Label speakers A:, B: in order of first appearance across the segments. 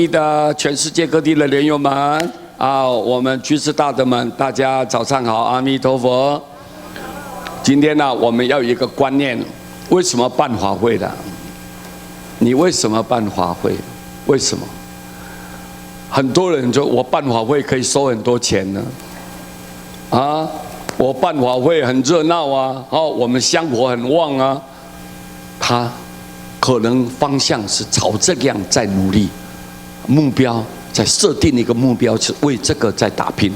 A: 的全世界各地的莲友们啊，我们居士大德们，大家早上好，阿弥陀佛。今天呢，我们要有一个观念：为什么办法会的？你为什么办法会？为什么？很多人说我办法会可以收很多钱呢？啊，我办法会很热闹啊，哦，我们香火很旺啊。他可能方向是朝这样在努力。 目标在设定一个目标，是为这个在打拼。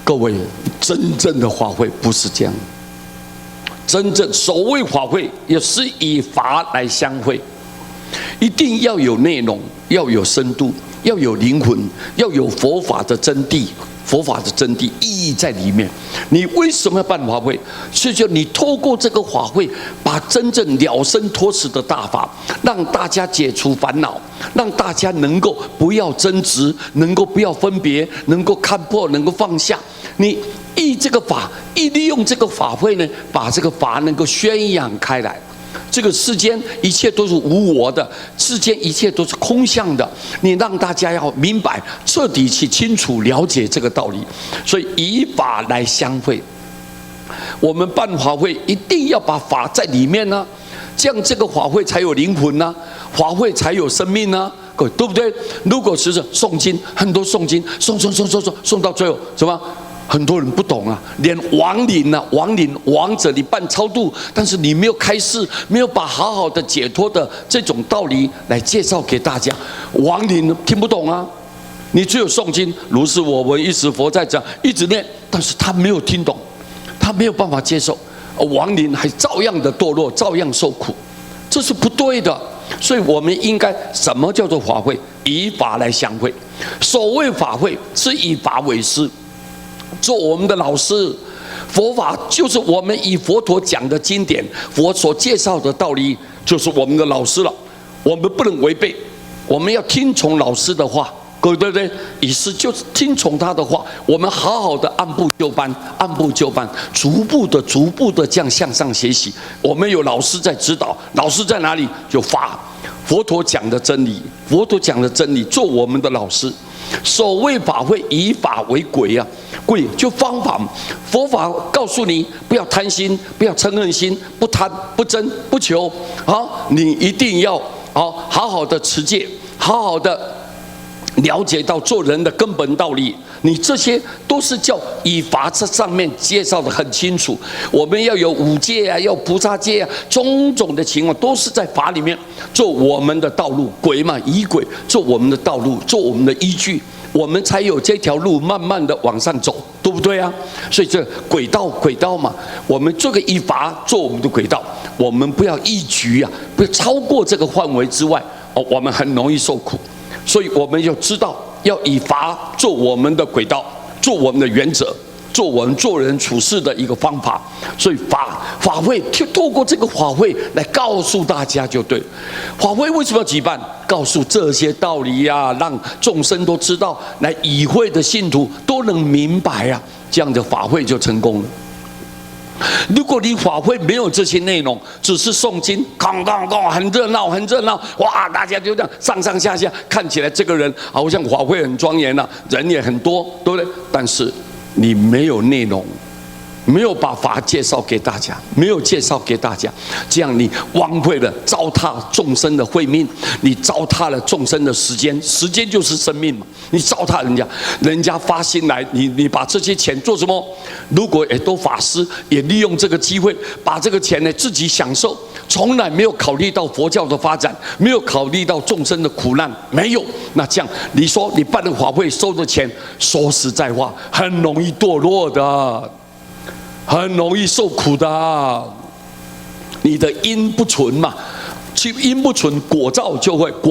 A: 各位，真正的法会不是这样。真正所谓法会，也是以法来相会，一定要有内容，要有深度，要有灵魂，要有佛法的真谛。 佛法的真谛意义在里面。你为什么要办法会？是就你透过这个法会，把真正了生脱死的大法，让大家解除烦恼，让大家能够不要争执，能够不要分别，能够看破，能够放下。你依这个法，一利用这个法会呢，把这个法能够宣扬开来。 这个世间一切都是无我的，世间一切都是空相的。你让大家要明白，彻底去清楚了解这个道理。所以以法来相会，我们办法会一定要把法在里面呢，这样这个法会才有灵魂呢，法会才有生命呢，各位对不对？如果是诵经，很多诵经，诵到最后什么？ 很多人不懂啊，连亡灵啊、亡者，你办超度，但是你没有开示，没有把好好的解脱的这种道理来介绍给大家，亡灵听不懂啊。你只有诵经，如是我闻，一时佛在讲，一直念，但是他没有听懂，他没有办法接受，亡灵还照样的堕落，照样受苦，这是不对的。所以我们应该什么叫做法会？以法来相会。所谓法会，是以法为师。 做我们的老师，佛法就是我们以佛陀讲的经典，佛所介绍的道理，就是我们的老师了。我们不能违背，我们要听从老师的话，各位对不对？意思就是听从他的话，我们好好的按部就班，按部就班，逐步的这样向上学习。我们有老师在指导，老师在哪里？就法，佛陀讲的真理，佛陀讲的真理，做我们的老师。 所谓法会，以法为轨啊，轨就方法。佛法告诉你，不要贪心，不要嗔恨心，不贪不争不求啊！你一定要好好的持戒，好好的了解到做人的根本道理。你这些都是叫以法这上面介绍的很清楚。我们要有五戒啊，要菩萨戒啊，种种的情况都是在法里面做我们的道路，轨嘛，以轨做我们的道路，做我们的依据，我们才有这条路慢慢的往上走，对不对啊？所以这轨道嘛，我们这个以法做我们的轨道，我们不要一局啊，不要超过这个范围之外，哦，我们很容易受苦，所以我们要知道。 要以法做我们的轨道，做我们的原则，做我们做人处事的一个方法。所以法会就透过这个法会来告诉大家就对。法会为什么要举办？告诉这些道理呀，让众生都知道，来与会的信徒都能明白啊，这样的法会就成功了。 如果你法会没有这些内容，只是诵经，很热闹，哇，大家就这样上下，看起来这个人好像法会很庄严啊，人也很多，对不对？但是你没有内容，没有把法介绍给大家，没有介绍给大家，这样你枉费了糟蹋众生的慧命，你糟蹋了众生的时间，时间就是生命嘛，你糟蹋人家发心来，你把这些钱做什么？如果也都法师也利用这个机会，把这个钱呢自己享受，从来没有考虑到佛教的发展，没有考虑到众生的苦难，没有。那这样你说你办的法会收的钱，说实在话，很容易堕落的。 很容易受苦的，你的因不纯嘛，因不纯，果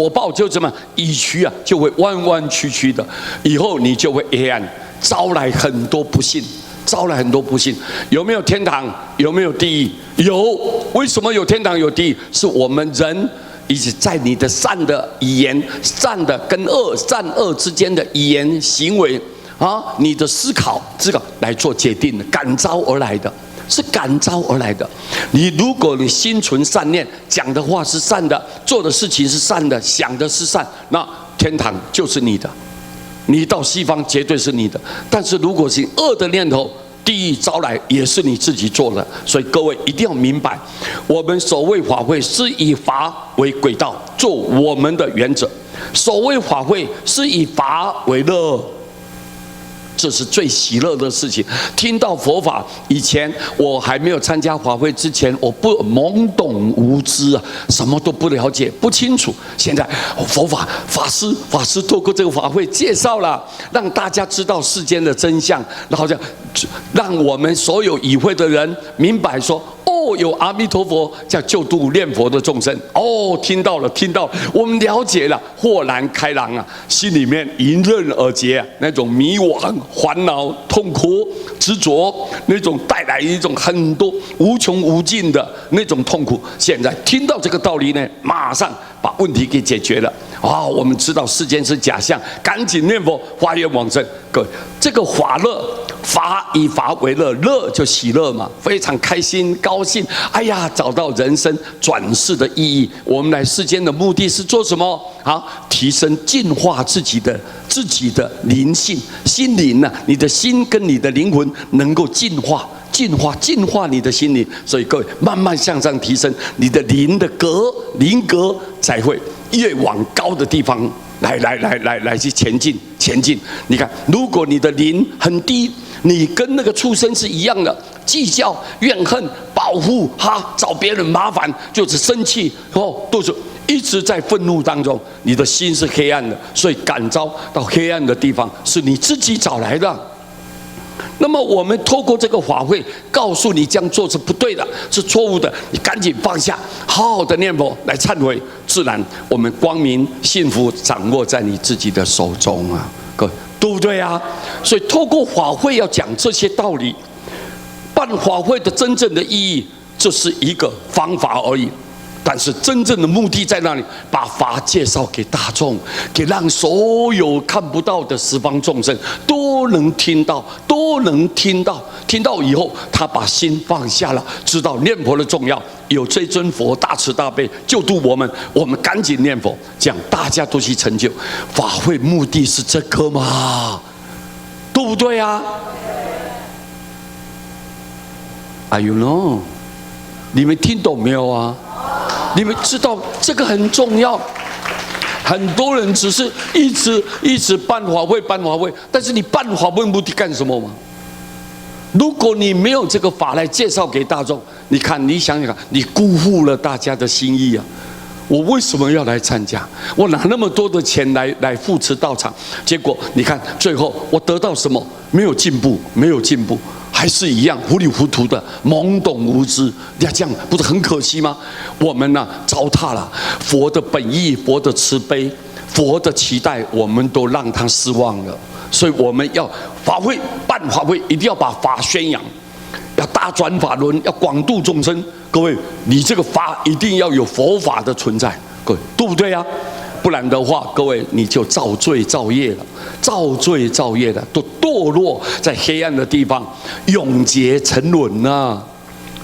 A: 报就怎么以趋啊，就会弯弯曲曲的，以后你就会黑暗，招来很多不幸，有没有天堂？有没有地狱？有。为什么有天堂有地狱？是我们人一直在你的善的语言、善的跟善恶之间的语言行为。 啊，你的思考来做决定的，感召而来的，是感召而来的。如果你心存善念，讲的话是善的，做的事情是善的，想的是善，那天堂就是你的，你到西方绝对是你的。但是如果是恶的念头，地狱招来也是你自己做的。所以各位一定要明白，我们守卫法会是以法为轨道，做我们的原则。守卫法会是以法为乐，这是最喜乐的事情。听到佛法，以前我还没有参加法会之前，我不懵懂无知啊，什么都不了解、不清楚。现在佛法法师透过这个法会介绍了，让大家知道世间的真相，然后让我们所有与会的人明白说，哦，有阿弥陀佛叫救度念佛的众生。哦，听到了，我们了解了，豁然开朗啊，心里面迎刃而解啊，那种迷惘、烦恼、痛苦、执着，那种带来一种很多无穷无尽的那种痛苦。现在听到这个道理呢，马上把问题给解决了。我们知道世间是假象，赶紧念佛发愿往生。各位，这个法乐，法以法为乐，乐就喜乐嘛，非常开心高兴。哎呀，找到人生转世的意义。我们来世间的目的是做什么？提升进化自己的灵性、心灵呢？你的心跟你的灵魂能够进化你的心灵。所以各位慢慢向上提升，你的灵格才会越往高的地方来去前进。你看，如果你的灵很低，你跟那个畜生是一样的，计较、怨恨、报复，找别人麻烦，就是生气，都是一直在愤怒当中，你的心是黑暗的。所以感召到黑暗的地方，是你自己找来的。那么我们透过这个法会，告诉你这样做是不对的，是错误的，你赶紧放下，好好的念佛来忏悔，自然我们光明幸福掌握在你自己的手中啊，各位，对不对啊？所以透过法会要讲这些道理，办法会的真正的意义，这是一个方法而已。但是真正的目的在哪里？把法介绍给大众，让所有看不到的十方众生都能听到，听到以后，他把心放下了，知道念佛的重要，有这尊佛大慈大悲救度我们赶紧念佛，这样大家都去成就。法会目的是这个嘛，对不对啊？You know， 你们听懂没有啊？你们知道这个很重要。很多人只是一直办法会，但是你办法会目的干什么吗？如果你没有这个法来介绍给大众，你想想，你辜负了大家的心意啊！我为什么要来参加？我拿那么多的钱来扶持道场，结果你看最后我得到什么？没有进步，还是一样糊里糊涂的懵懂无知。这样不是很可惜吗？我们糟蹋了佛的本意、佛的慈悲、佛的期待，我们都让他失望了。所以我们要办法会，一定要把法宣扬，要大转法轮，要广度众生。各位，你这个法一定要有佛法的存在，各位，对不对啊？不然的话，各位你就造罪造业了，都堕落在黑暗的地方，永劫沉沦啊！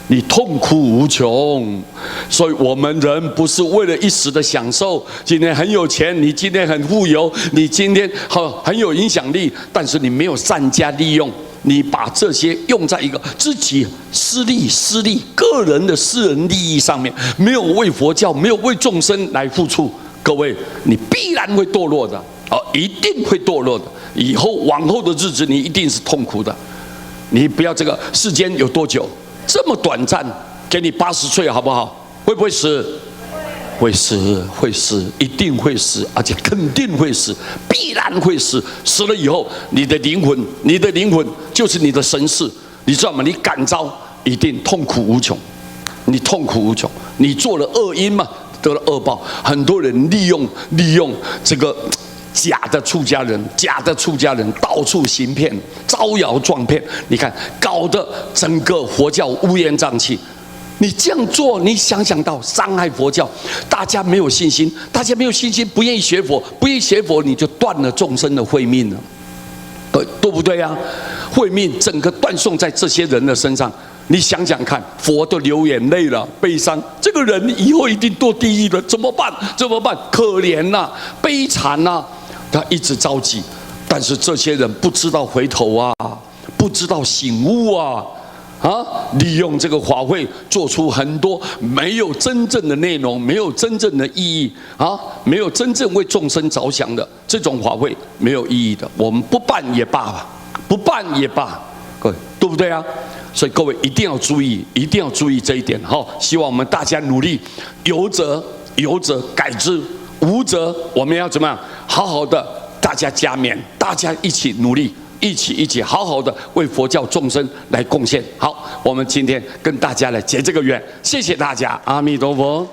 A: 你痛苦无穷。所以我们人不是为了一时的享受，今天很有钱，你今天很富有，你今天很有影响力，但是你没有善加利用，你把这些用在一个自己私利、个人的私人利益上面，没有为佛教，没有为众生来付出。各位，你必然会堕落的，一定会堕落的。往后的日子，你一定是痛苦的。你不要这个世间有多久，这么短暂，给你80岁好不好？会不会死？会死，一定会死，而且肯定会死，必然会死。死了以后，你的灵魂就是你的神识，你知道吗？你感召一定痛苦无穷，你做了恶因嘛，得了恶报。很多人利用这个假的出家人到处行骗，招摇撞骗。你看，搞得整个佛教乌烟瘴气。你这样做，你想到伤害佛教，大家没有信心，不愿意学佛，你就断了众生的慧命了，对不对啊？慧命整个断送在这些人的身上，你想想看，佛都流眼泪了，悲伤。这个人以后一定堕地狱了，怎么办？怎么办？可怜呐，悲惨呐，他一直着急。但是这些人不知道回头啊，不知道醒悟啊，利用这个法会做出很多没有真正的内容，没有真正的意义啊，没有真正为众生着想的这种法会，没有意义的。我们不办也罢吧，不办也罢，各位对不对啊？所以各位一定要注意，一定要注意这一点。好，希望我们大家努力，有则改之，无则我们要怎么样？好好的，大家加勉，大家一起努力，一起好好的为佛教众生来贡献。好，我们今天跟大家来结这个缘，谢谢大家，阿弥陀佛。